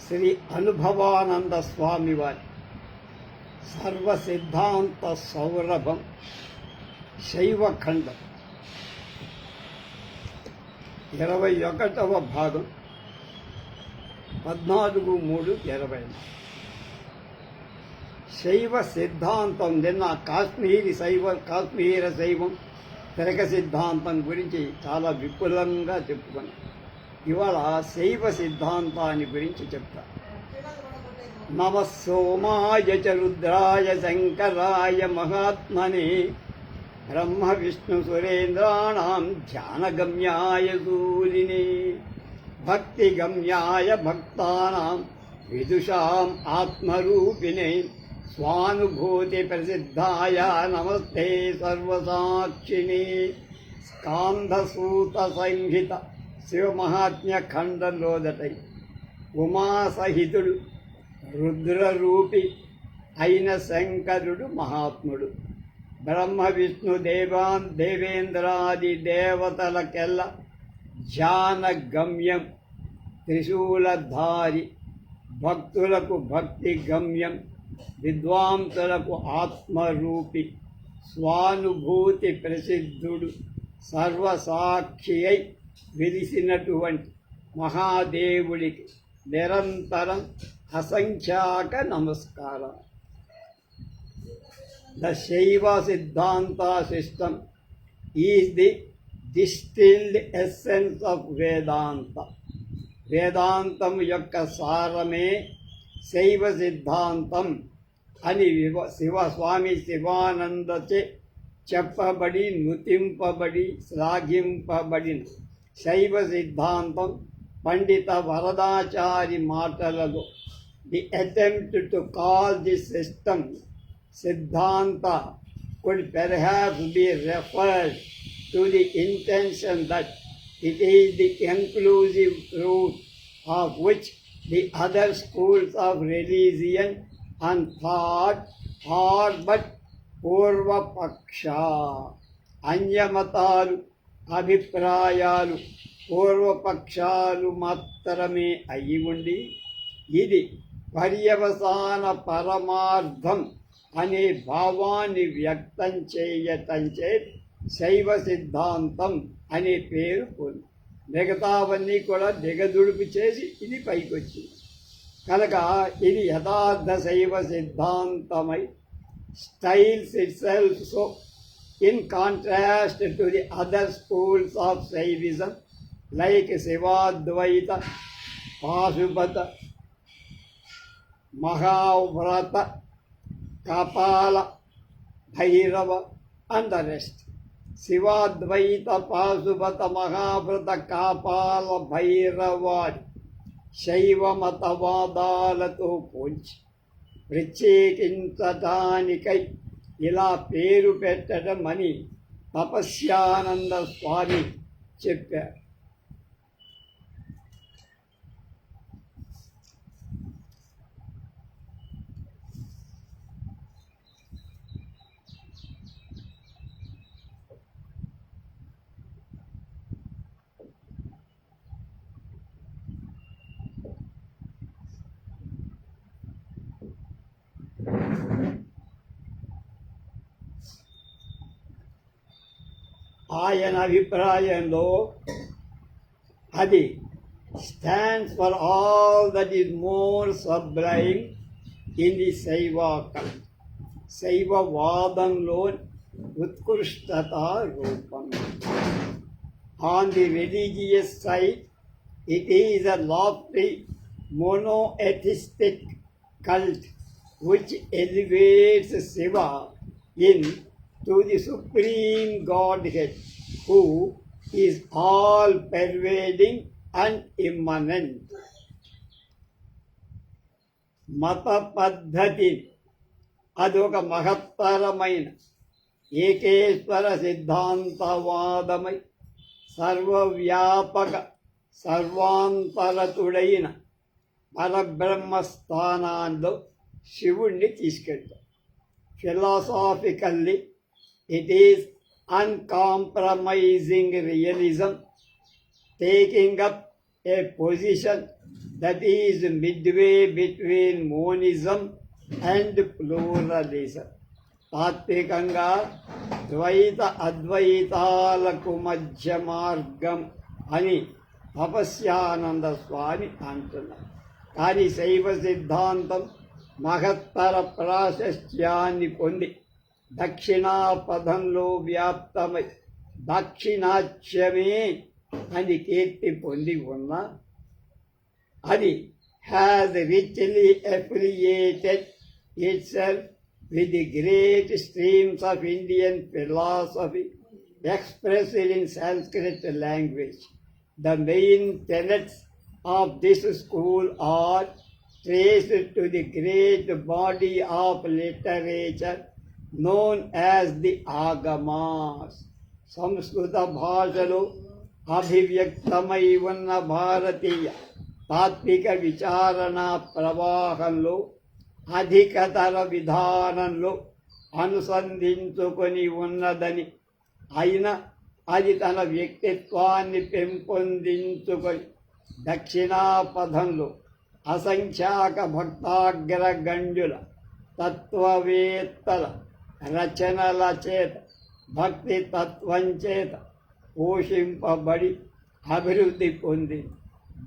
శ్రీ అనుభవానంద స్వామి వారి సర్వసిద్ధాంత సౌరభం శైవఖండం 21వ భాగం 14/3/20. శైవ సిద్ధాంతం నిన్న కాశ్మీర శైవం తిరగ సిద్ధాంతం గురించి చాలా విపులంగా చెప్పుకున్నాం. ఇవాళ శైవ సిద్ధాంతాన్ని గురించి చెప్తా. నమ సోమాయ చ రుద్రాయ శంకరాయ మహాత్మనే బ్రహ్మ విష్ణు సురేంద్రాణం ధ్యానగమ్యాయ సూరినే భక్తిగమ్యాయ భక్తానాం విదుషాం ఆత్మరూపిణే స్వానుభూతి ప్రసిద్ధాయ నమస్తే సర్వసాక్షిణే. స్కాంధసూత సంహిత శివమహాత్మ్య ఖండంలోదటై ఉమాసహితుడు రుద్రరూపి అయిన శంకరుడు మహాత్ముడు. బ్రహ్మ విష్ణు దేవేంద్రాది దేవతలకెల్ల ధ్యానగమ్యం, త్రిశూలధారి, భక్తులకు భక్తి గమ్యం, విద్వాంసులకు ఆత్మరూపి, స్వానుభూతి ప్రసిద్ధుడు, సర్వసాక్షి అయి వెలిసినటువంటి మహాదేవుడికి నిరంతరం అసంఖ్యాక నమస్కారం. The Shaiva Siddhanta system is the distilled essence of Vedanta. వేదాంతం యొక్క సారమే శైవ సిద్ధాంతం అని స్వామి శివానందచే చెప్పబడి నుతింపబడి శ్లాఘింపబడిన శైవ సిద్ధాంతం పండిత వరదాచారి మాటలలో the attempt to call the system Siddhanta could perhaps be referred to the intention that it is the conclusive truth of which the other schools of religion and thought are but purva paksha. అన్యమతాలు, అభిప్రాయాలు పూర్వపక్షాలు మాత్రమే అయి ఉండి ఇది పర్యవసాన పరమార్థం అనే భావాన్ని వ్యక్తం చేయటంచే శైవ సిద్ధాంతం అనే పేరు పొంది. మిగతావన్నీ కూడా దిగదుడుపు చేసి ఇది పైకొచ్చింది కనుక ఇది యథార్థ శైవ సిద్ధాంతమై styles itself so in contrast to the other schools of Shaivism like Shivadvaita, Pashupata, Mahavrata, కపాల Bhairava and the rest. శివాద్వైత, Pashupata, మహావ్రత, కాపాల భైరవాది శైవ మతవాదాలతో పోల్చి ప్రత్యేకించటానికై ఇలా పేరు పెట్టడం అని తపస్యానంద స్వామి చెప్పారు. ఆయన అభిప్రాయంలో అది stands for all that is more sublime in the శైవవాదంలో ఉత్కృష్టత రూపం. On the religious side it is a lofty monotheistic cult which elevates Shiva to the supreme Godhead who is all-pervading and immanent. మత పద్ధతి అదొక మహత్తరమైన ఏకేశ్వర సిద్ధాంతవాదమై సర్వవ్యాపక సర్వాంతరతుడైన పరబ్రహ్మస్థానాల్లో శివుణ్ణి తీసుకెళ్తాం. ఫిలాసాఫికల్లీ it is uncompromising realism taking up a position that is midway between monism and pluralism. తాత్వికంగా ద్వైత అద్వైతాలకు మధ్య మార్గం అని తపస్యానంద స్వామి అంటున్నారు. కానీ శైవ సిద్ధాంతం మహత్తర ప్రాశస్త్యాన్ని పొంది దక్షిణాపథంలో వ్యాప్తమై దాక్షిణాత్యమే అని కీర్తి పొంది ఉన్న అది has richly affiliated itself with the great streams of Indian philosophy expressed in Sanskrit language. The main tenets of this school are traced to the great body of literature known as the Agamas. సంస్కృత భాషలో అభివ్యక్తమై ఉన్న భారతీయ తాత్విక విచారణ ప్రవాహంలో అధికతర విధానంలో అనుసంధించుకొని ఉన్నదని అయినా అది తన వ్యక్తిత్వాన్ని పెంపొందించుకొని దక్షిణాపథంలో అసంఖ్యాక భక్తాగ్రగణ్యుల తత్వవేత్తల రచనల చేత భక్తి తత్వం చేత పోషింపబడి అభివృద్ధి పొందింది.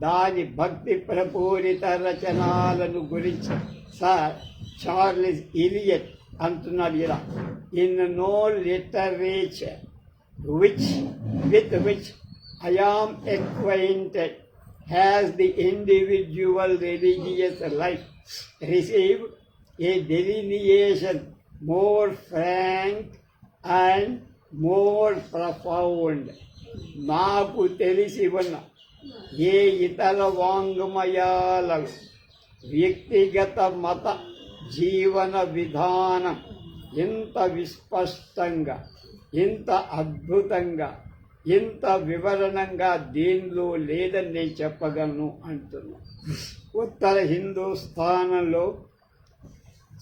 దాని భక్తి ప్రపూరిత రచనలను గురించి సార్ చార్లెస్ ఇలియట్ అంటున్నాడు ఇలా: in no literature with which I am acquainted has the individual religious life received a delineation more frank and more profound. నాకు తెలిసి ఉన్న ఏ ఇతర వాంగ్మయాలలో వ్యక్తిగత మత జీవన విధానం ఇంత విస్పష్టంగా, ఇంత అద్భుతంగా, ఇంత వివరణంగా దీనిలో లేదని నేను చెప్పగలను అంటున్నా. ఉత్తర హిందూస్థానంలో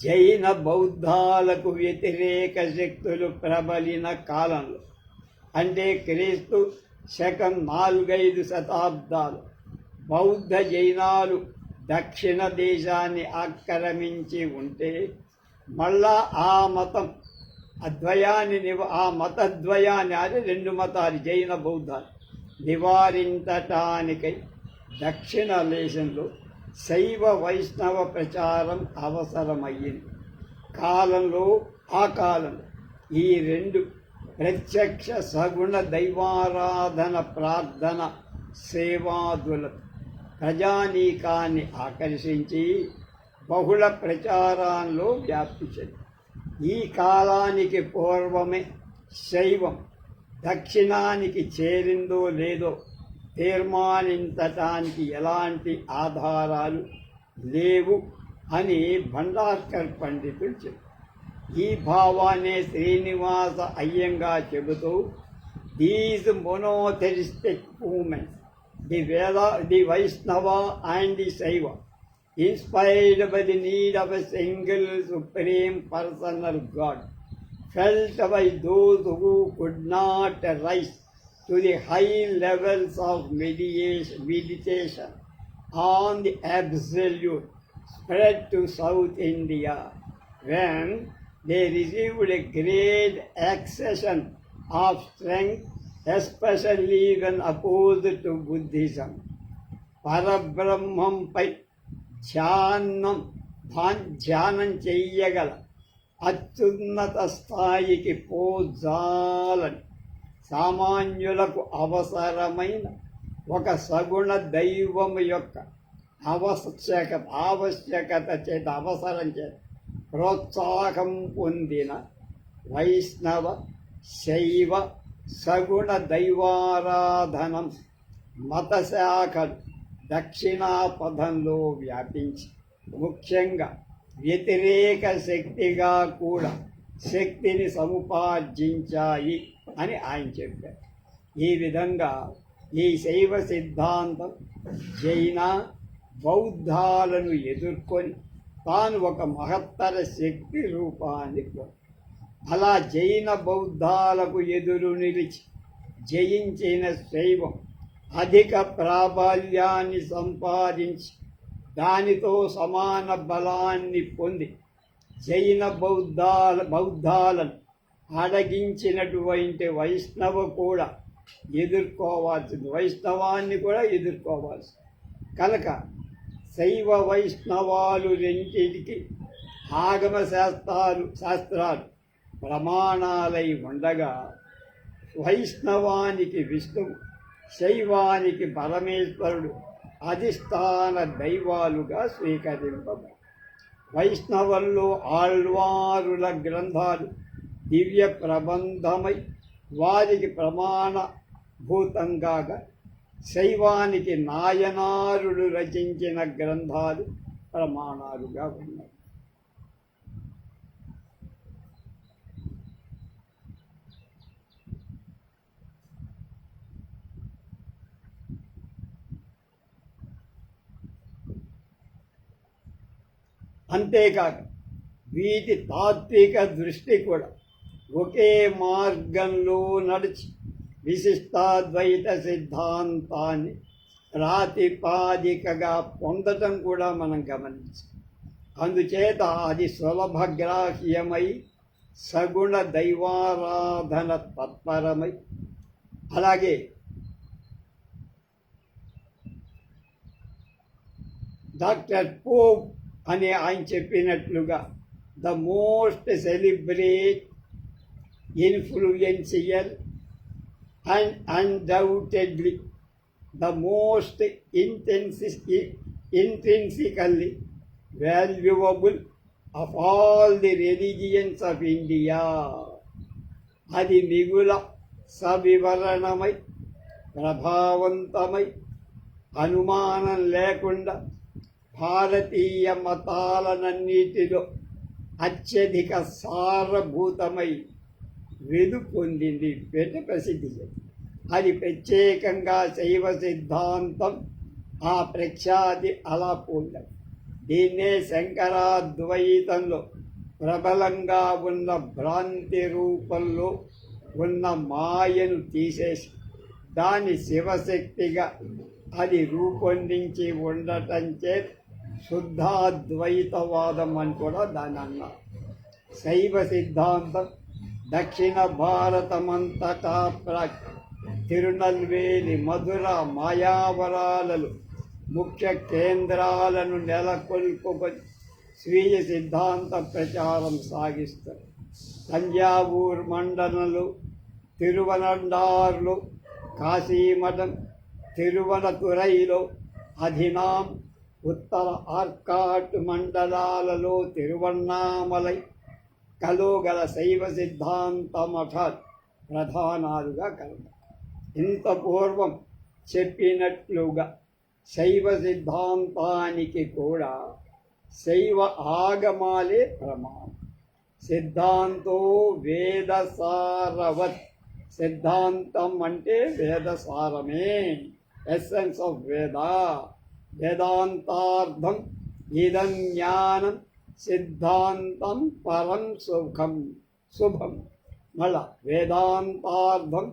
జైన బౌద్ధాలకు వ్యతిరేక శక్తులు ప్రబలిన కాలంలో, అంటే క్రీస్తు శకం 4-5 శతాబ్దాలు బౌద్ధ జైనాలు దక్షిణ దేశాన్ని ఆక్రమించి ఉంటే మళ్ళా ఆ మతం ఆ మతద్వయాన్ని, అది 2 మతాలు జైన బౌద్ధాలు నివారించటానికై దక్షిణ దేశంలో శైవ వైష్ణవ ప్రచారం అవసరమయ్యింది. ఆ కాలంలో ఈ 2 ప్రత్యక్ష సగుణ దైవారాధన ప్రార్థన సేవాదుల ప్రజానీకాన్ని ఆకర్షించి బహుళ ప్రచారాల్లో వ్యాప్తి చెంది. ఈ కాలానికి పూర్వమే శైవం దక్షిణానికి చేరిందో లేదో తీర్మానించటానికి ఎలాంటి ఆధారాలు లేవు అని భండార్కర్ పండితుడు చెప్పారు. ఈ భావాన్ని శ్రీనివాస అయ్యంగా చెబుతూ, దీస్ మొనోథెయిస్టిక్ మూవ్మెంట్స్, ది వైష్ణవ అండ్ ది శైవ, inspired by the need of a single supreme personal God, felt by those who could not rise to the high levels of meditation on the absolute, spread to South India, when they received a great accession of strength, especially when opposed to Buddhism. పరబ్రహ్మంపై ధ్యానం చెయ్యగల అత్యున్నత స్థాయికి పోజాలని సామాన్యులకు అవసరమైన ఒక సగుణ దైవం యొక్క ఆవశ్యకత చేత, అవసరం చేత ప్రోత్సాహం పొందిన వైష్ణవ శైవ సగుణ దైవారాధనం మత శాఖలు దక్షిణాపథంలో వ్యాపించి ముఖ్యంగా వ్యతిరేక శక్తిగా కూడా శక్తిని సముపార్జించాయి అని ఆయన చెప్పారు. ఈ విధంగా ఈ శైవ సిద్ధాంతం జైన బౌద్ధాలను ఎదుర్కొని తాను ఒక మహత్తర శక్తి రూపాన్ని అలా జైన బౌద్ధాలకు ఎదురు నిలిచి జయించిన శైవం అధిక ప్రాబల్యాన్ని సంపాదించి దానితో సమాన బలాన్ని పొంది జైన బౌద్ధాలను అడగించినటువంటి వైష్ణవాన్ని కూడా ఎదుర్కోవాల్సింది కనుక శైవ వైష్ణవాలు రెంటికి ఆగమ శాస్త్రాలు ప్రమాణాలై ఉండగా వైష్ణవానికి విష్ణువు, శైవానికి పరమేశ్వరుడు అధిష్టాన దైవాలుగా స్వీకరింపబడి వైష్ణవుల్లో ఆళ్వారుల గ్రంథాలు దివ్య ప్రబంధమై వారికి ప్రమాణభూతంగా, శైవానికి నాయనారుడు రచించిన గ్రంథాలు ప్రమాణాలుగా ఉన్నాయి. అంతేకాక వీటి తాత్విక దృష్టి కూడా ఒకే మార్గంలో నడిచి విశిష్టాద్వైత సిద్ధాంతాన్ని ప్రాతిపాదికగా పొందటం కూడా మనం గమనించాం. అందుచేత అది సులభగ్రాహ్యమై సగుణ దైవారాధన తత్పరమై, అలాగే డాక్టర్ పోప్ అని ఆయన చెప్పినట్లుగా the most celebrate, influential and undoubtedly the most intrinsically valuable of all the religions of India. అది మిగుల సవివరణమై ప్రభావవంతమై అనుమానం లేకుండా భారతీయ మతాలన్నిటిలో అత్యధిక సారభూతమై వెలుపొందింది, ప్రసిద్ధి చెందింది. అది ప్రత్యేకంగా శైవ సిద్ధాంతం ఆ ప్రఖ్యాతి అలా పొందారు. దీన్నే శంకరాద్వైతంలో ప్రబలంగా ఉన్న భ్రాంతి రూపంలో ఉన్న మాయను తీసేసి దాని శివశక్తిగా అది రూపొందించి ఉండటం చేత శుద్ధాద్వైతవాదం అని కూడా దాన్ని అన్నారు. శైవ సిద్ధాంతం దక్షిణ భారతమంతటా తిరునల్వేలి, మధుర, మాయావరాలలో ముఖ్య కేంద్రాలను నెలకొల్పుకొని స్వీయ సిద్ధాంత ప్రచారం సాగిస్తారు. తంజావూరు మండలంలో, తిరువనండార్లో, కాశీమఠం, తిరువనతురైలో, అధినాం, ఉత్తర ఆర్కాట్ మండలాలలో తిరువన్నామలై కలోగల శైవ సిద్ధాంత మఠాలు ప్రధానాలుగా కలవు. ఇంత పూర్వం చెప్పినట్లుగా శైవ సిద్ధాంతానికి కూడా శైవ ఆగమాలే ప్రమాణం. సిద్ధాంతో వేదసారవత్, సిద్ధాంతం అంటే వేదసారమే, ఎస్సెన్స్ ఆఫ్ వేద. వేదాంతార్థం ఇదం జ్ఞానం సిద్ధాంతం పరం శుభం. మళ్ళా వేదాంతార్థం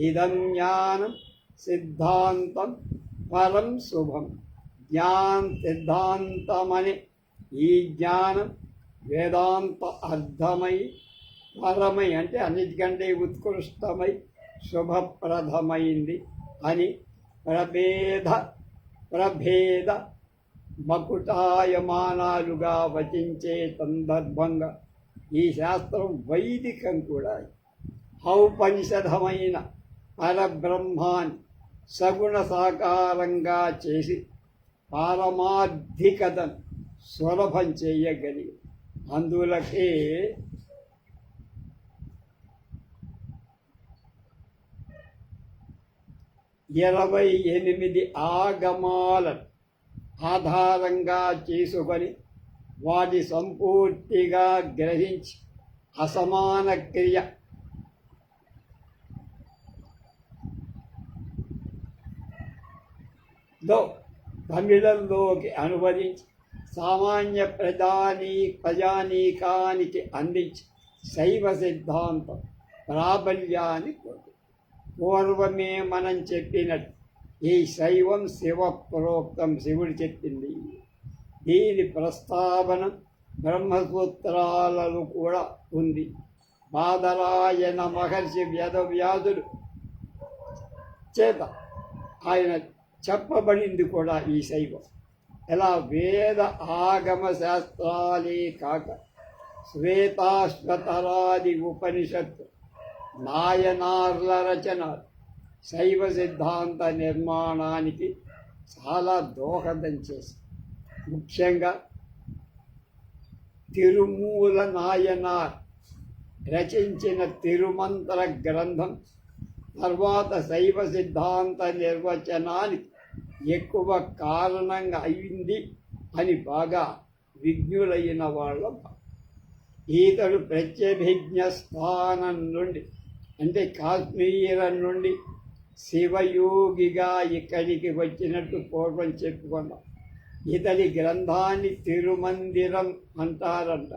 ఇదం జ్ఞానం సిద్ధాంతం పరం శుభం. సిద్ధాంతమని ఈ జ్ఞానం వేదాంత అర్థమై, పరమై అంటే అన్నిటికంటే ఉత్కృష్టమై శుభప్రదమైంది అని ప్రభేద మకుటాయమానాలుగా వచించే సందర్భంగా ఈ శాస్త్రం వైదికం కూడా. ఔపనిషదమైన పరబ్రహ్మాన్ని సగుణ సాకారంగా చేసి పారమార్థికతను సులభం చేయగలిగి, అందులకే 28 ఆగమాలను ఆధారంగా చేసుకొని వాటి సంపూర్తిగా గ్రహించి అసమాన క్రియలో తమిళంలోకి అనువదించి సామాన్య ప్రజానీకానికి అందించి శైవ సిద్ధాంతం ప్రాబల్యాన్ని పొంది, పూర్వమే మనం చెప్పినట్టు ఈ శైవం శివ ప్రోక్తం, శివుడు చెప్పింది. దీని ప్రస్తావన బ్రహ్మసూత్రాలలో కూడా ఉంది. బాదరాయణ మహర్షి వేదవ్యాసుడు చేత ఆయన చెప్పబడింది కూడా ఈ శైవం. ఎలా వేద ఆగమ శాస్త్రాలే కాక శ్వేతాశ్వతరాది ఉపనిషత్తు నాయనార్ల రచన శైవ సిద్ధాంత నిర్మాణానికి చాలా దోహదం చేసి, ముఖ్యంగా తిరుమూల నాయనార్ రచించిన తిరుమంత్ర గ్రంథం తర్వాత శైవ సిద్ధాంత నిర్వచనానికి ఎక్కువ కారణంగా అయింది అని బాగా విజ్ఞులైన వాళ్ళ. ఈతడు ప్రత్యభిజ్ఞ స్థానం నుండి, అంటే కాశ్మీరం నుండి శివయోగిగా ఇక్కడికి వచ్చినట్టు పూర్వం చెప్పుకున్నాం. ఇతడి గ్రంథాన్ని తిరుమందిరం అంటారంట.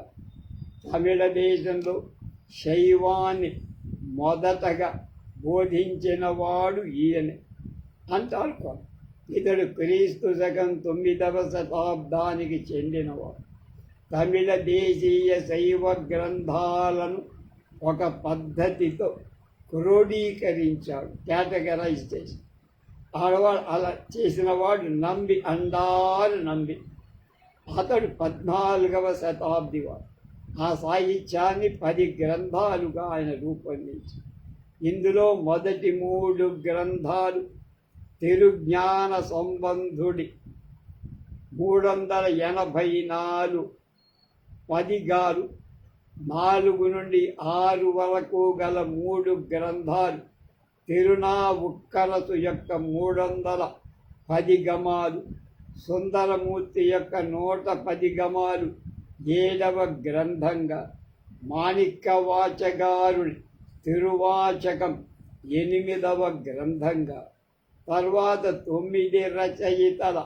తమిళ దేశంలో శైవాన్ని మొదటగా బోధించిన వాడు ఈయనే అంటారు కొంత. ఇతడు క్రీస్తు శకం 9వ శతాబ్దానికి చెందినవాడు. తమిళ దేశీయ శైవ గ్రంథాలను ఒక పద్ధతితో క్రోడీకరించాడు, కేటగరైజ్ చేసి. ఆడవాడు అలా చేసిన వాడు నంబి అండారు నంబి. అతడు 14వ శతాబ్ది వాడు. ఆ సాహిత్యాన్ని 10 గ్రంథాలుగా ఆయన రూపొందించాడు. ఇందులో మొదటి 3 గ్రంథాలు తిరుజ్ఞాన సంబంధుడి 384 పదిగారు, 4 నుండి 6 వరకు గల 3 గ్రంథాలు తిరునావుక్కరసు యొక్క 310 గమాలు, సుందరమూర్తి యొక్క 110 గమాలు 7వ గ్రంథంగా, మాణిక్యవాచగారుడి తిరువాచకం 8వ గ్రంథంగా, తర్వాత 9 రచయితల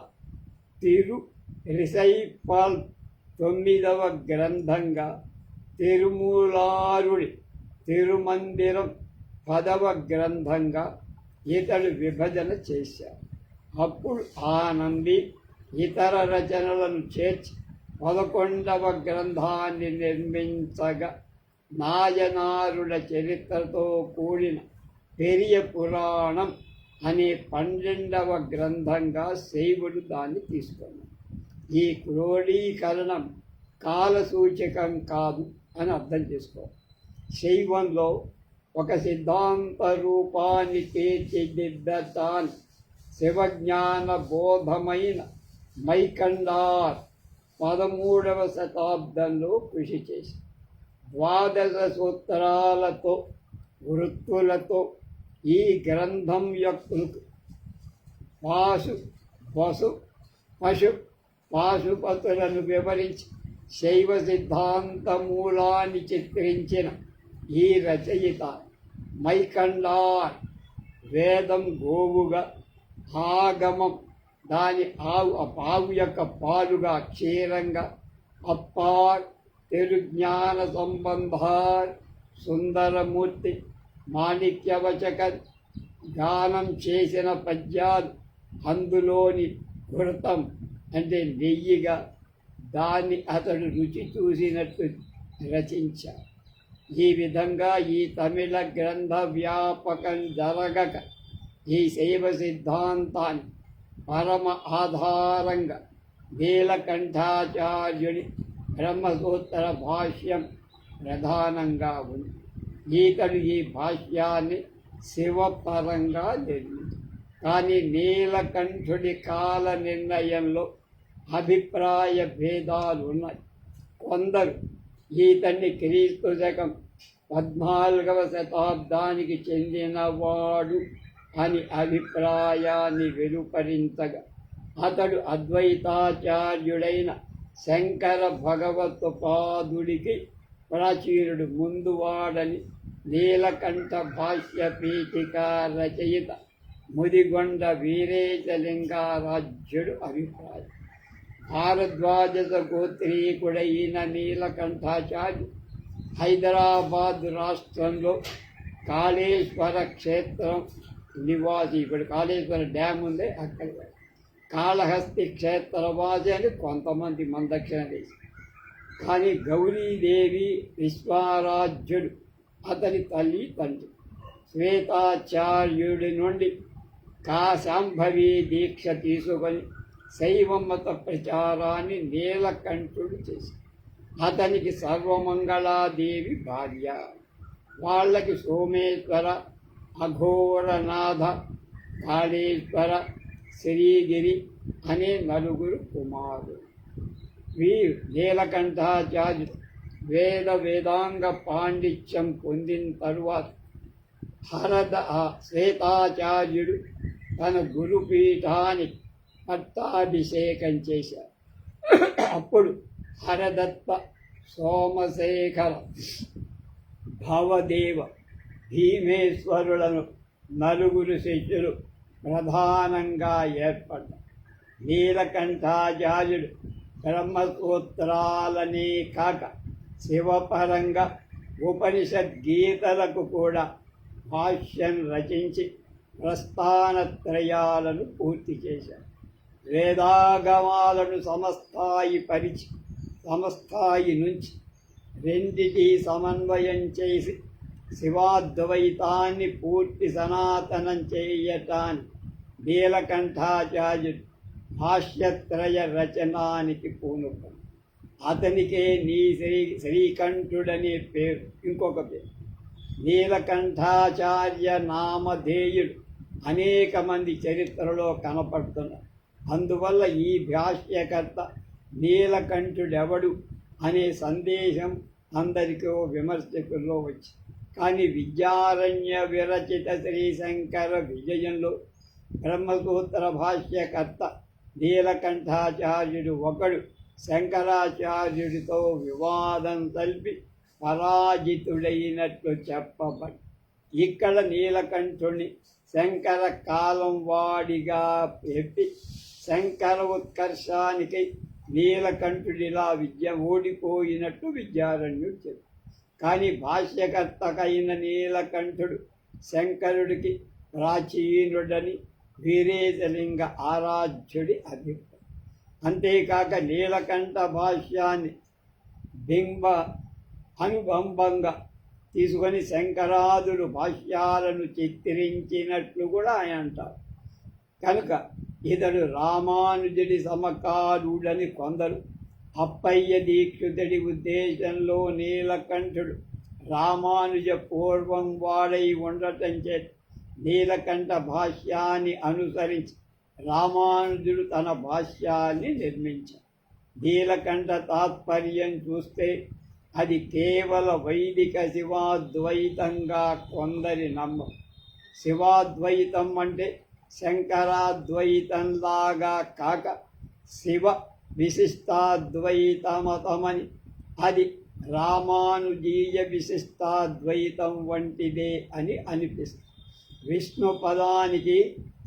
తిరు రిసైపాల్ 9వ గ్రంథంగా, తిరుమూలారుడి తిరుమందిరం 10వ గ్రంథంగా ఇతడు విభజన చేశారు. అప్పుడు ఆనంది ఇతర రచనలను చేర్చి 11వ గ్రంథాన్ని నిర్మించగా, నాయనారుల చరిత్రతో కూడిన పెరియ పురాణం అనే 12వ గ్రంథంగా శైవుడు దాన్ని తీసుకున్నాడు. ఈ క్రోడీకరణం కాలసూచకం కాదు అని అర్థం చేసుకోవాలి. శైవంలో ఒక సిద్ధాంత రూపాన్ని తీర్చిదిద్దటాన్ని శివజ్ఞాన బోధమైన మైకండార్ 13వ శతాబ్దంలో కృషి చేసి 12 సూత్రాలతో వృత్తులతో ఈ గ్రంథం యొక్క పాశుపతులను వివరించి శైవ సిద్ధాంత మూలాన్ని చిత్రించిన ఈ రచయిత మైకండార్ వేదం గోవుగా, ఆగమం దాని ఆవు యొక్క పాలుగా క్షీరంగా, అప్పార్ తిరుజ్ఞాన సంబంధార్ సుందరమూర్తి మాణిక్యవచక గానం చేసిన పద్యాలు అందులోని ఘృతం అంటే నెయ్యిగా దాన్ని అతడు రుచి చూసినట్టు రచించాడు. ఈ విధంగా ఈ తమిళ గ్రంథ వ్యాపకం జరగక ఈ శైవ సిద్ధాంతాన్ని పరమ ఆధారంగా నీలకంఠాచార్యుని బ్రహ్మసూత్ర భాష్యం ప్రధానంగా ఉంది. ఈతడు ఈ భాష్యాన్ని శివపరంగా నిర్మించాడు. కానీ నీలకంఠుడి కాల నిర్ణయంలో అభిప్రాయ భేదాలు ఉన్నాయి. కొందరు ఈతన్ని క్రీస్తు శకం 14వ శతాబ్దానికి చెందినవాడు అని అభిప్రాయాన్ని వెలుపరించగా, అతడు అద్వైతాచార్యుడైన శంకర భగవత్పాదుడికి ప్రాచీనుడు ముందువాడని నీలకంఠ భాష్య పీఠిక రచయిత ముదిగొండ వీరేశలింగారాజ్యుడు అభిప్రాయం. భారద్వాజ గోత్రీకుడైన నీలకంఠాచార్యుడు హైదరాబాద్ రాష్ట్రంలో కాళేశ్వర క్షేత్రం నివాసి, ఇప్పుడు కాళేశ్వర డ్యామ్ ఉంది అక్కడ. కాళహస్తి క్షేత్రవాసి అని కొంతమంది మందక్షిణ వేసి, కానీ గౌరీదేవి విశ్వారాధ్యుడు అతని తల్లి తండ్రి శ్వేతాచార్యుడి నుండి కాశాంభవి దీక్ష తీసుకొని శైవమత ప్రచారాన్ని నీలకంఠుడు చేసి అతనికి సర్వమంగళాదేవి భార్య. వాళ్ళకి సోమేశ్వర, అఘోరనాథ, కాళేశ్వర, శ్రీగిరి అనే నలుగురు కుమారులు. వీరు నీలకంఠాచార్యుడు వేదాంగ పాండిత్యం పొందిన తరువాత శ్వేతాచార్యుడు తన గురుపీఠానికి పట్టాభిషేకం చేశారు. అప్పుడు హరదత్త, సోమశేఖర, భవదేవ, భీమేశ్వరులను నలుగురు శిష్యులు ప్రధానంగా ఏర్పడ్డారు. నీలకంఠాచార్యుడు బ్రహ్మసూత్రాలనే కాక శివపరంగా ఉపనిషద్గీతలకు కూడా భాష్యం రచించి ప్రస్థానత్రయాలను పూర్తి చేశారు. వేదాగమాలను సమస్థాయి నుంచి రెండిటి సమన్వయం చేసి శివాద్వైతాన్ని పూర్తి సనాతనం చేయటాన్ని నీలకంఠాచార్యుడు భాష్యత్రయ రచనానికి పూనుకున్నాడు. అతనికే శ్రీకంఠుడనే పేరు. ఇంకొక పేరు నీలకంఠాచార్య నామధేయుడు అనేక మంది చరిత్రలో కనపడుతున్నారు. అందువల్ల ఈ భాష్యకర్త నీలకంఠుడెవడు అనే సందేశం అందరికీ విమర్శకుల్లో వచ్చి, కానీ విద్యారణ్య విరచిత శ్రీశంకర విజయంలో బ్రహ్మసూత్ర భాష్యకర్త నీలకంఠాచార్యుడు ఒకడు శంకరాచార్యుడితో వివాదం తల్పి పరాజితుడైనట్లు చెప్పబడి, ఇక్కడ నీలకంఠుని శంకర కాలం వాడిగా పెట్టి శంకర ఉత్కర్షానికి నీలకంఠుడిలా ఓడిపోయినట్టు విద్యారణ్యుడు చెప్పాడు. కానీ భాష్యకర్తకైన నీలకంఠుడు శంకరుడికి ప్రాచీనుడని వీరేశలింగ ఆరాధ్యుడి అభిప్రాయం. అంతేకాక నీలకంఠ భాష్యాన్ని అనుబంధంగా తీసుకొని శంకరాదులు భాష్యాలను చిత్రించినట్లు కూడా ఆయన అంటారు. కనుక ఇతడు రామానుజుడి సమకారుడని కొందరు, అప్పయ్య దీక్షితుడి ఉద్దేశంలో నీలకంఠుడు రామానుజ పూర్వం వాడై ఉండటం చేత నీలకంఠ భాష్యాన్ని అనుసరించి రామానుజుడు తన భాష్యాన్ని నిర్మించాడు. నీలకంఠ తాత్పర్యం చూస్తే అది కేవల వైదిక శివాద్వైతంగా కొందరి నమ్మకం. శివాద్వైతం అంటే శంకరాద్వైతంలాగా కాక శివ విశిష్టాద్వైతమతమని, అది రామానుజీయ విశిష్టాద్వైతం వంటిదే అని అనిపిస్తుంది. విష్ణు పదానికి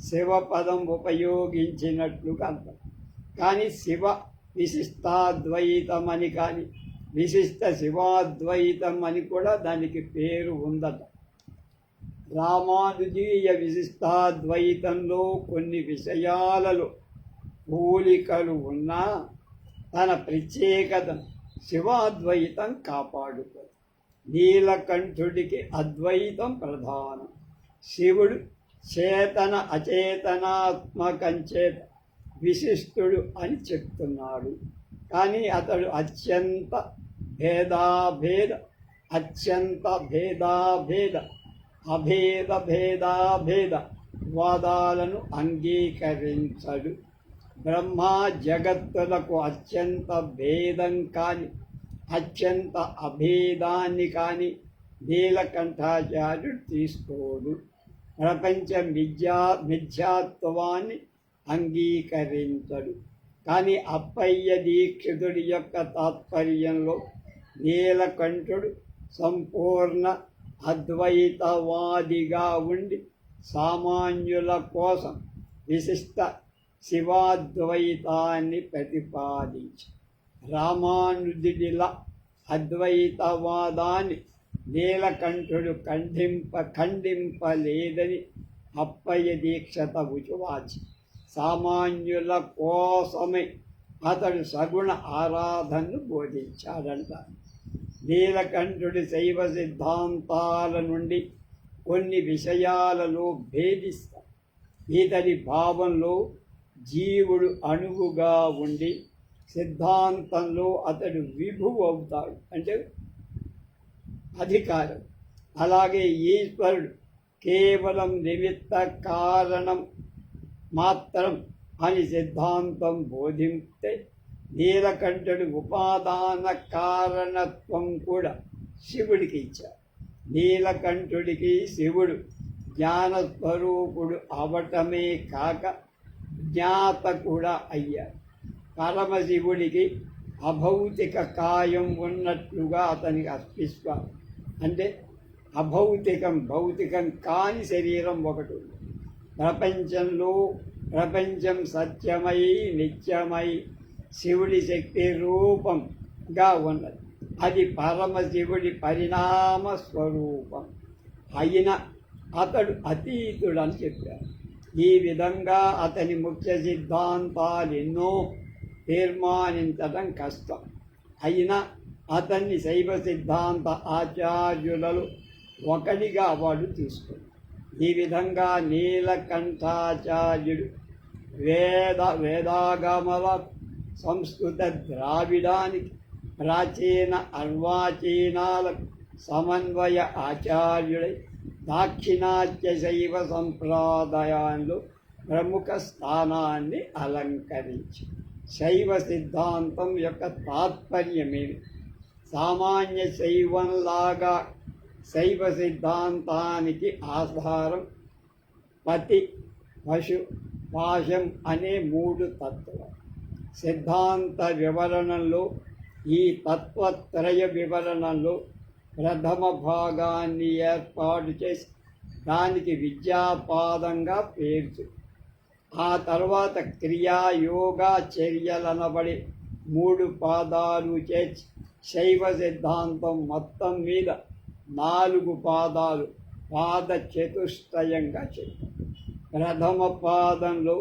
శివ పదం ఉపయోగించినట్లుగా అర్థం. కానీ శివ విశిష్టాద్వైతం అని కానీ విశిష్ట శివాద్వైతం అని కూడా దానికి పేరు ఉందట. రామానుజీయ విశిష్టాద్వైతంలో కొన్ని విషయాలలో పోలికలు ఉన్నా తన ప్రత్యేకతను శివాద్వైతం కాపాడుతుంది. నీలకంఠుడికి అద్వైతం ప్రధానం. శివుడు చేతన అచేతనాత్మకంచేత విశిష్టుడు అని చెప్తున్నాడు. కానీ అతడు అత్యంత భేదాభేద వాదాలను అంగీకరించడు. బ్రహ్మ జగత్తులకు అత్యంత భేదం కాని, అత్యంత అభేదాన్ని కానీ నీలకంఠాచార్యుడు తీసుకోడు. ప్రపంచ మిథ్యాత్వాన్ని అంగీకరించడు. కానీ అప్పయ్య దీక్షితుడి యొక్క తాత్పర్యంలో నీలకంఠుడు సంపూర్ణ అద్వైతవాదిగా ఉండి సామాన్యుల కోసం విశిష్ట శివాద్వైతాన్ని ప్రతిపాదించి రామానుజుడిలా అద్వైతవాదాన్ని నీలకంఠుడు ఖండింపలేదని అప్పయ్య దీక్షత ఉచువాచి సామాన్యుల కోసమే అతడు సగుణ ఆరాధనను బోధించాడంట. నీలకంఠుడి శైవ సిద్ధాంతాల నుండి కొన్ని విషయాలలో భేదిస్తాడు. ఇతడి భావంలో జీవుడు అణువుగా ఉండి సిద్ధాంతంలో అతడు విభువు అవుతాడు, అంటే అధికారం. అలాగే ఈశ్వరుడు కేవలం నిమిత్త కారణం మాత్రం అని సిద్ధాంతం బోధింస్తే నీలకంఠుడు ఉపాదాన కారణత్వం కూడా శివుడికి ఇచ్చాడు. నీలకంఠుడికి శివుడు జ్ఞానస్వరూపుడు అవటమే కాక జ్ఞాత కూడా అయ్యాడు. పరమశివుడికి అభౌతిక కాయం ఉన్నట్లుగా అతనికి అర్పిస్తాడు. అంటే భౌతికం కాని శరీరం ఒకటి ఉంది. ప్రపంచం సత్యమై నిత్యమై శివుడి శక్తి రూపంగా ఉన్నది. అది పరమశివుడి పరిణామ స్వరూపం అయిన అతడు అతీతుడు అని చెప్పారు. ఈ విధంగా అతని ముఖ్య సిద్ధాంతాలు ఎన్నో తీర్మానించడం కష్టం. అయినా అతన్ని శైవ సిద్ధాంత ఆచార్యులలో ఒకటిగా వాడు తీసుకుంది. ఈ విధంగా నీలకంఠాచార్యుడు వేదాగమల సంస్కృత ద్రావిడానికి ప్రాచీన అర్వాచీనాలకు సమన్వయ ఆచార్యుడై దాక్షిణాత్య శైవ సంప్రదాయంలో ప్రముఖ స్థానాన్ని అలంకరించి శైవ సిద్ధాంతం యొక్క తాత్పర్యమేమి? సామాన్య శైవంలాగా శైవ సిద్ధాంతానికి ఆధారం పతి, పశు, పాశం అనే 3 తత్వాలు. సిద్ధాంత వివరణలో ఈ తత్వత్రయ వివరణలో ప్రథమ భాగాన్ని ఏర్పాటు చేసి దానికి విద్యాపాదంగా పేర్చు. ఆ తర్వాత క్రియా యోగా చర్యలనబడి 3 పాదాలు చేర్చి శైవ సిద్ధాంతం మొత్తం మీద 4 పాదాలు పాద చతుష్టయంగా చెప్పారు. ప్రథమ పాదంలో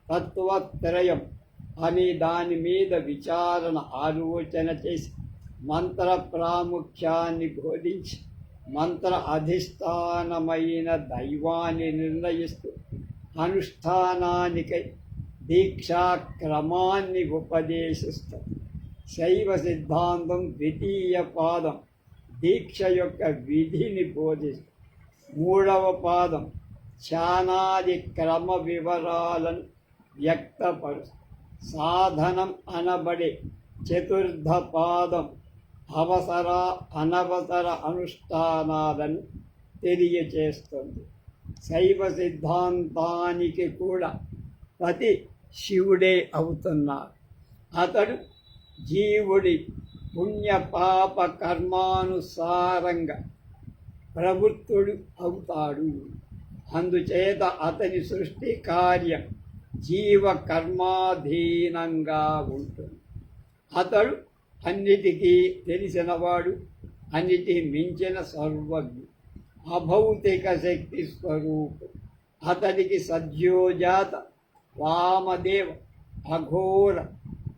తత్వత్రయం అని దాని మీద విచారణ ఆలోచన చేసి మంత్ర ప్రాముఖ్యాన్ని బోధించి మంత్ర అధిష్టానమైన దైవాన్ని నిర్ణయిస్తూ అనుష్ఠానానికై దీక్షాక్రమాన్ని ఉపదేశిస్తారు. శైవ సిద్ధాంతం 2వ పాదం దీక్ష యొక్క విధిని బోధిస్తుంది. 3వ పాదం ధ్యానాది క్రమ వివరాలను వ్యక్తపరుస్తుంది. సాధనం అనబడే 4వ పాదం అనవసర అనుష్ఠానాలను తెలియచేస్తుంది. శైవ సిద్ధాంతానికి కూడా పతి శివుడే అవుతున్నారు. అతడు జీవుడి పుణ్య పాప కర్మానుసారంగా ప్రవృత్తుడు అవుతాడు. అందుచేత అతని సృష్టి కార్యం జీవ కర్మాధీనంగా ఉంటుంది. అతడు అన్నిటికీ తెలిసినవాడు, అన్నిటి మించిన సర్వజ్ఞుడు, అభౌతిక శక్తి స్వరూపుడు. అతడికి సద్యోజాత, వామదేవ, అఘోర,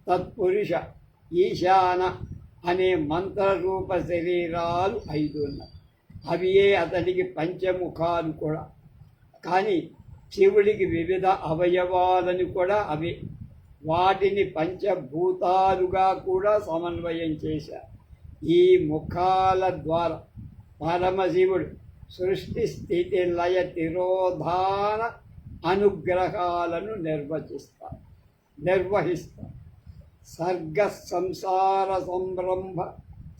తత్పురుష, ఈశాన అనే మంత్రరూప శరీరాలు 5 ఉన్నాయి. అవియే అతడికి పంచముఖాలు కూడా. కానీ శివుడికి వివిధ అవయవాలను కూడా అవి వాటిని పంచభూతాలుగా కూడా సమన్వయం చేశారు. ఈ ముఖాల ద్వారా పరమశివుడు సృష్టి స్థితి లయ తిరోధాన అనుగ్రహాలను నిర్వహిస్తారు. సర్గ సంసార సంరంభ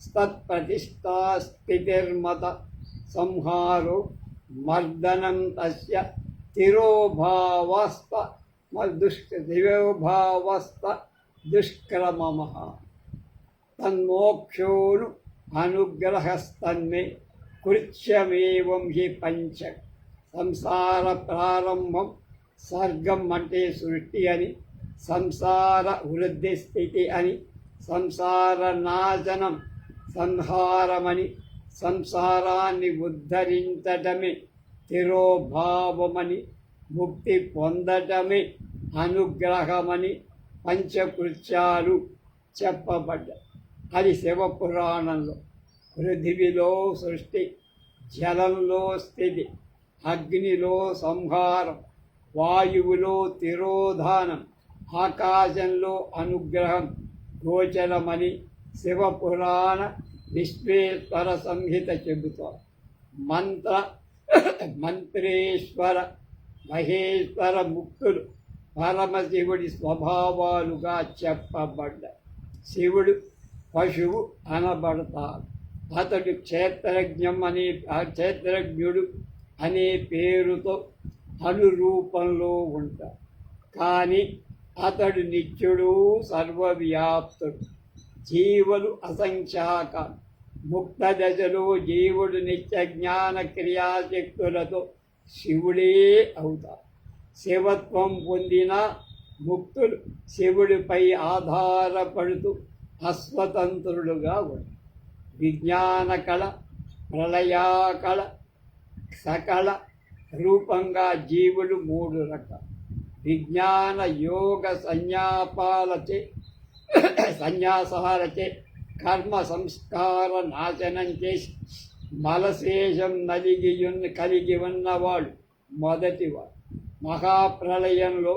స్తత్ప్రతిష్టా స్థితిర్మత సంహారో మర్దనం తస్య తిరోభావస్త దుష్క్రమః తన్మోక్షోను అనుగ్రహస్తన్మే కృత్యమేవం హి పంచ. సంసార ప్రారంభం సర్గం అంటే సృష్టి అని, సంసార వృద్ధి స్థితి అని, సంసార నాశనం సంహారమని, సంసారాన్ని ఉద్ధరించటమే తిరోభావమని ముక్తి పొందటమే అనుగ్రహమని పంచకృత్యాలు చెప్పబడ్డాయి. అది శివపురాణంలో. పృథివిలో సృష్టి, జలంలో స్థితి, అగ్నిలో సంహారం, వాయువులో తిరోధానం, ఆకాశంలో అనుగ్రహం గోచరమని శివపురాణ విశ్వేశ్వర సంహిత చెబుతారు. మంత్రేశ్వర మహేశ్వర ముక్తులు పరమశివుడి స్వభావాలుగా చెప్పబడ్డాయి. శివుడు పశువు అనబడతాడు. అతడు క్షేత్రజ్ఞుడు అనే పేరుతో అనురూపంలో ఉంటాడు. కానీ అతడు నిత్యుడు, సర్వవ్యాప్తుడు. జీవులు అసంఖ్యాకాలు. ముక్త దశలో జీవుడు నిత్య జ్ఞాన క్రియాశక్తులతో శివుడే అవుతాడు. శివత్వం పొందిన ముక్తులు శివుడిపై ఆధారపడుతూ అస్వతంత్రులుగా ఉంటారు. విజ్ఞాన కళ, ప్రళయాకళ, సకల రూపంగా జీవులు 3 రకాలు. విజ్ఞాన యోగ సన్యాసాలచే కర్మ సంస్కార నాశనం చేసి మలశేషం కలిగి ఉన్నవాడు మొదటివాడు. మహాప్రళయంలో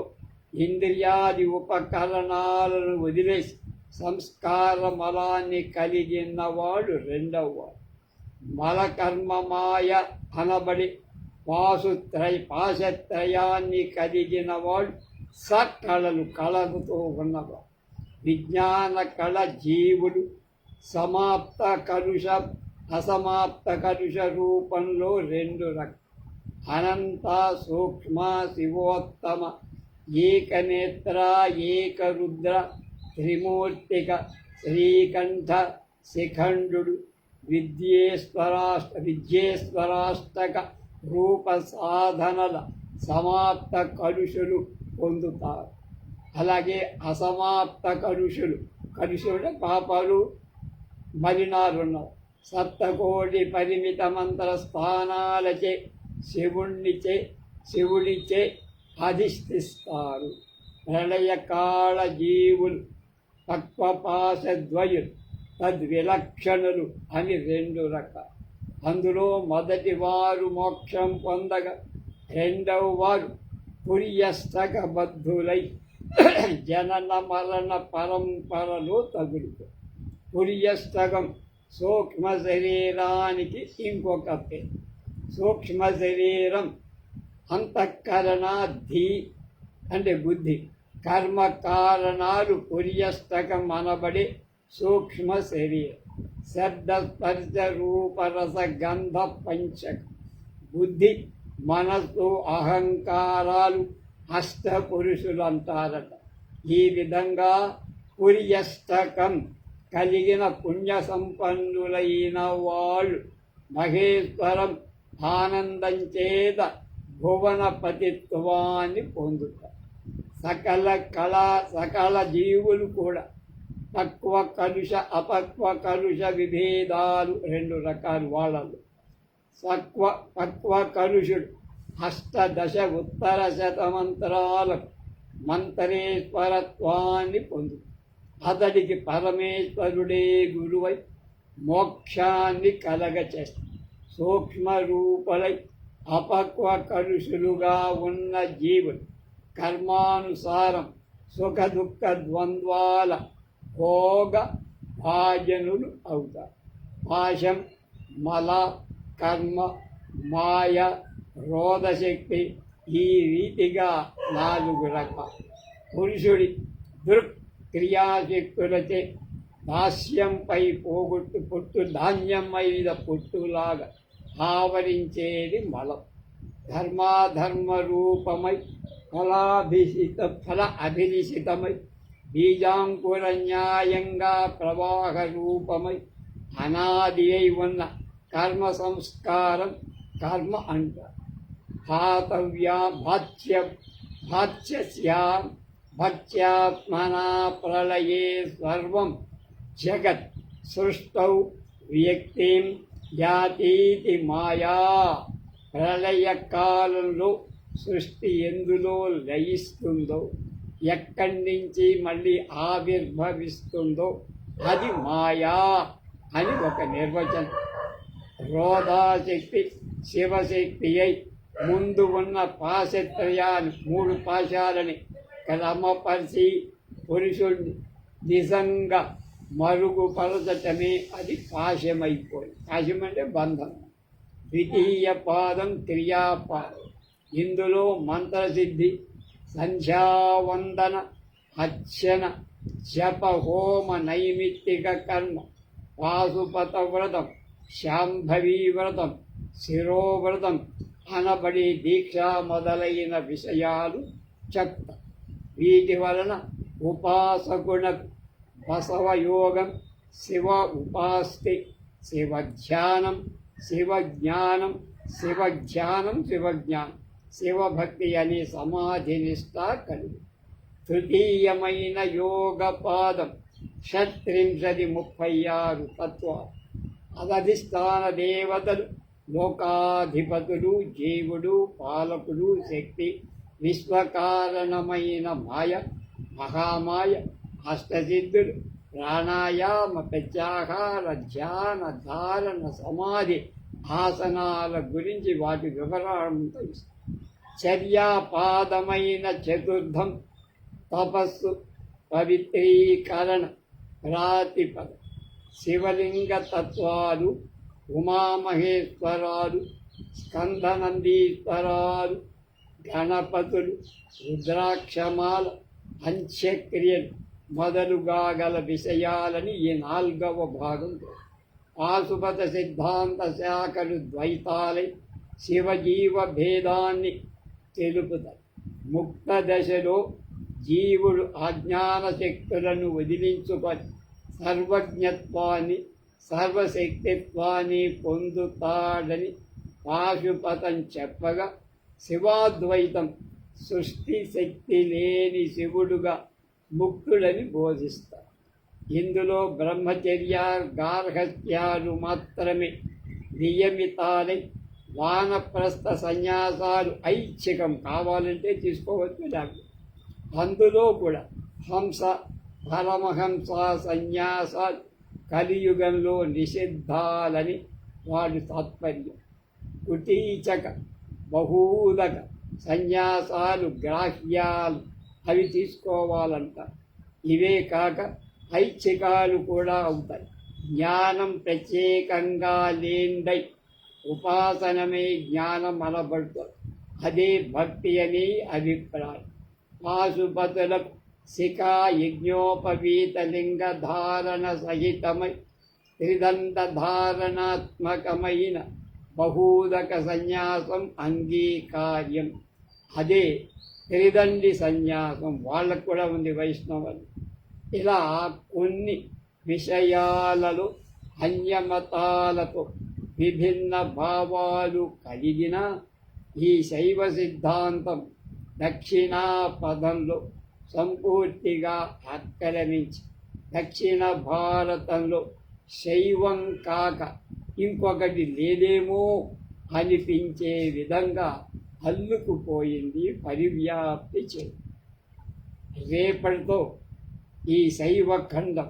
ఇంద్రియాది ఉపకరణాలను వదిలేసి సంస్కార మలాన్ని కలిగినవాడు రెండవవాడు. మలకర్మమాయ అనబడి పాశత్రయాన్ని కలిగినవాడు సకళలు కళలతో ఉన్నవాడు. విజ్ఞాన కళ జీవుడు సమాప్త కలుష, అసమాప్త కలుష రూపంలో 2 రకాలు. అనంత సూక్ష్మ శివోత్తమ, ఏకనేత్ర, ఏకరుద్ర, త్రిమూర్తిక, శ్రీకంఠ, శిఖండు, విద్యేశ్వరాష్టక రూప సాధనల సమాప్త కలుషులు పొందుతారు. అలాగే అసమాప్త కలుషులు అంటే పాపాలు మలినాలున్నావు. సప్తకోటి పరిమిత మంత్ర స్థానాలచే శివుడిచే అధిష్ఠిస్తారు. ప్రళయకాల జీవులు పక్వపాశద్వయులు తద్విలక్షణులు అని 2 రకాలు. అందులో మొదటి వారు మోక్షం పొందగా, రెండవ వారు పుర్యస్తక బద్ధులై జనన మరణ పరంపరలో తగులుతారు. పుర్యస్తకం సూక్ష్మ శరీరానికి ఇంకొక పేరు. సూక్ష్మ శరీరం అంతఃకరణ, ధీ అంటే బుద్ధి, కర్మ కారణాలు పుర్యస్తకం అనబడి సూక్ష్మ శరీరం. శబ్ద స్పర్శ రూపరస గంధ పంచకం. బుద్ధి, మనస్సు, అహంకారాలు అష్టపురుషులు అంటారట. ఈ విధంగా పుర్యస్తకం కలిగిన పుణ్య సంపన్నులైన వాళ్ళు మహేశ్వరం ఆనందం చేత భువనపతిత్వాన్ని పొందుతారు. సకల జీవులు కూడా తక్కువ కలుష, అపక్వ కలుష విభేదాలు 2 రకాలు వాళ్ళలో. పక్వ కలుషుడు 18 ఉత్తర శతమంత్రాలకు మంత్రేశ్వరత్వాన్ని పొందుతాడు. అతడికి పరమేశ్వరుడే గురువై మోక్షాన్ని కలగచేస్తాడు. సూక్ష్మ రూపలై అపక్వ కలుషులుగా ఉన్న జీవులు కర్మానుసారం సుఖ దుఃఖ ద్వంద్వాల భోగ భాజనులు అవుతారు. పాశం, మల, కర్మ, మాయ, రోధశక్తి ఈ రీతిగా 4 రకాలు. పురుషుడి క్రియాశక్తులచే దాస్యంపై పోగొట్టు పొట్టు ధాన్యం మీద పొట్టులాగా ఆవరించేది మలం. ధర్మాధర్మ రూపమై ఫల అభిలిషితమై బీజాంకుర న్యాయంగా ప్రవాహ రూపమై అనాది అయి ఉన్న కర్మ సంస్కారం కర్మ అంటారు. భక్త్యాత్మనా ప్రళయే సర్వం జగత్ సృష్టౌ వ్యక్తిం యాతీతి మాయా ప్రళయ కాలంలో సృష్టి ఎందులో లయిస్తుందో, ఎక్కడి నుంచి మళ్ళీ ఆవిర్భవిస్తుందో అది మాయా అని ఒక నిర్వచనం. రోధాశక్తి శివశక్తి అయి ముందు ఉన్న పాశత్రయాన్ని, 3 పాశాలని క్రమపరిచి పురుషుడిని నిజంగా మరుగుపరచటమే అది పాశమైపోయింది. పాశం అంటే బంధం. ద్వితీయ పాదం క్రియాపాదం. ఇందులో మంత్రసిద్ధి, సంధ్యావందన, అర్చన, జప, హోమ, నైమిత్తిక కర్మ, పాశుపత వ్రతం, శాంభవీ వ్రతం, శిరోవ్రతం అనబడి దీక్ష మొదలైన విషయాలు చెప్తా. వీటి వలన ఉపాసకునకు బసవయోగం, శివ ఉపాస్తి, శివధ్యానం, శివజ్ఞానం, శివధ్యానం, శివజ్ఞానం, శివభక్తి అనే సమాధి నిష్ట కలిగి. తృతీయమైన యోగ పాదం 36 తత్వాలు. అధిష్టాన దేవతలు, లోకాధిపతులు, జీవుడు, పాలకుడు, శక్తి, విశ్వకారణమైన మాయ, మహామాయ, అష్టసిద్ధులు, ప్రాణాయామ, ప్రత్యాహార, ధ్యాన, ధారణ, సమాధి, ఆసనాల గురించి వాటి వివరాలంతా ఇస్తారు. చర్యాపాదమైన చతుర్థం తపస్సు, పవిత్రీకరణ, ప్రాతిపద, శివలింగ తత్వాలు, ఉమామహేశ్వరాలు, స్కందనందీశ్వరాలు, గణపతులు, రుద్రాక్షమాల, అంత్యక్రియలు మొదలుగా గల విషయాలని ఈ 4వ భాగంలో పాశుపత సిద్ధాంత శాఖలు ద్వైతాలై శివజీవ భేదాన్ని తెలుపుతాయి. ముక్త దశలో జీవుడు అజ్ఞాన శక్తులను వదిలించుకొని సర్వజ్ఞత్వాన్ని, సర్వశక్తిత్వాన్ని పొందుతాడని పాశుపతం చెప్పగా, శివాద్వైతం సృష్టి శక్తి లేని శివుడుగా ముక్తుడని బోధిస్తారు. ఇందులో బ్రహ్మచర్య, గార్హస్థ్యాలు మాత్రమే నియమితాలై, వానప్రస్థ సన్యాసాలు ఐచ్ఛికం, కావాలంటే తీసుకోవచ్చు. లేకపోతే అందులో కూడా హంస, పరమహంస సన్యాసాలు కలియుగంలో నిషిద్ధాలని వాడి తాత్పర్యం. కుటీచక, బహూదక సన్యాసాలు గ్రాహ్యాలు, అవి తీసుకోవాలంట. ఇవే కాక ఐచ్ఛికాలు కూడా అవుతాయి. జ్ఞానం ప్రత్యేకంగా లేండై ఉపాసనమే జ్ఞానం అనబడుతుంది. అదే భక్తి అని అభిప్రాయం. పాశుపతులకు శిఖా యజ్ఞోపవీత లింగ ధారణ సహితమై త్రిదండ ధారణాత్మకమైన బహూదక సన్యాసం అంగీకార్యం. అదే త్రిదండి సన్యాసం. వాళ్ళకు కూడా ఉంది వైష్ణవులు. ఇలా కొన్ని విషయాలలో అన్యమతాలతో విభిన్న భావాలు కలిగిన ఈ శైవ సిద్ధాంతం దక్షిణాపథంలో సంపూర్తిగా ఆక్రమించి దక్షిణ భారతంలో శైవం కాక ఇంకొకటి లేదేమో అనిపించే విధంగా అల్లుకుపోయింది, పరివ్యాప్తి చేయి. రేపటితో ఈ శైవ ఖండం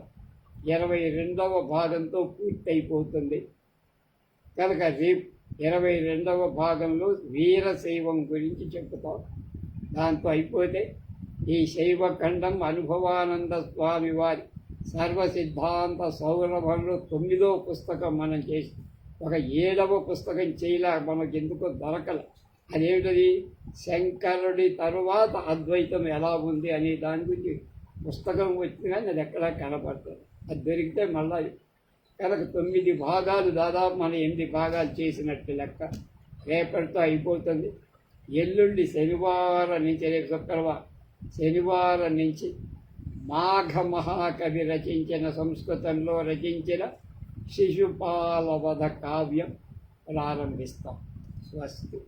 22వ భాగంతో పూర్తయిపోతుంది కనుక రేపు 22వ భాగంలో వీరశైవం గురించి చెప్పుతాం. దాంతో అయిపోతే ఈ శైవఖండం అనుభవానంద స్వామి వారి సర్వసిద్ధాంత సౌరభంలో 9వ పుస్తకం మనం చేసి ఒక 7వ పుస్తకం చేయలే, మనకు ఎందుకో దొరకలే. అదేమిటది? శంకరుడి తరువాత అద్వైతం ఎలా ఉంది అనే దాని గురించి పుస్తకం వచ్చింది, కానీ అది ఎక్కడా కనపడుతుంది. అది దొరికితే మళ్ళీ కనుక 9 భాగాలు, దాదాపు మనం 8 భాగాలు చేసినట్టు లెక్క. రేపటితో అయిపోతుంది. ఎల్లుండి శనివారం నుంచి, రేపు శుక్రవారం, శనివారం నుంచి మాఘ మహాకవి రచించిన, సంస్కృతంలో రచించిన శిశుపాలవధ కావ్యం ప్రారంభిస్తాం. స్వస్తి.